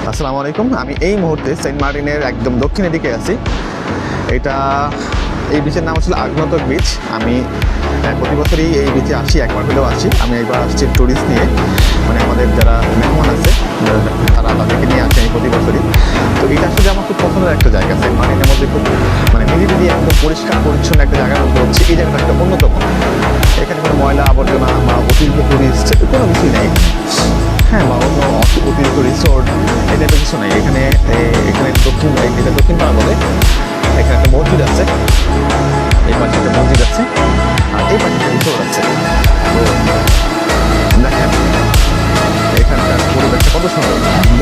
আসসালামু আলাইকুম। আমি এই মুহূর্তে সেন্ট মার্টিনের একদম দক্ষিণের দিকে আছি। এই বিচের নাম হচ্ছে আগনতক বিচ। আমি প্রতি বছরই এই বিচে আসি, একবার হলেও আসি। আমি একবার আসছি ট্যুরিস্ট নিয়ে, মানে আমাদের যারা মেহমান আছে তারা তাদেরকে নিয়ে আসে আমি প্রতি বছরই। তো এটা আসলে আমার খুব পছন্দের একটা জায়গা। সেন্ট মার্টিনের মধ্যে খুব নিরিবিলি একদম পরিষ্কার পরিচ্ছন্ন একটা জায়গার মধ্যে হচ্ছে এই জায়গাটা একটা অন্যতম। এখানে কোনো ময়লা আবর্জনা বা অতিরিক্ত টুরিস্ট কোনো কিছুই নেই। হ্যাঁ, বা অন্য অতিরিক্ত রিসোর্ট এই টাইপের কিছু নেই এখানে। এটা দক্ষিণ পাড়া বলে। এখানে একটা মসজিদ আছে, এই পাশে একটা মসজিদ আছে, আর এই পাশে একটা রিসোর্ট আছে। তো দেখেন এখানকার পরিবেশটা কত সুন্দর।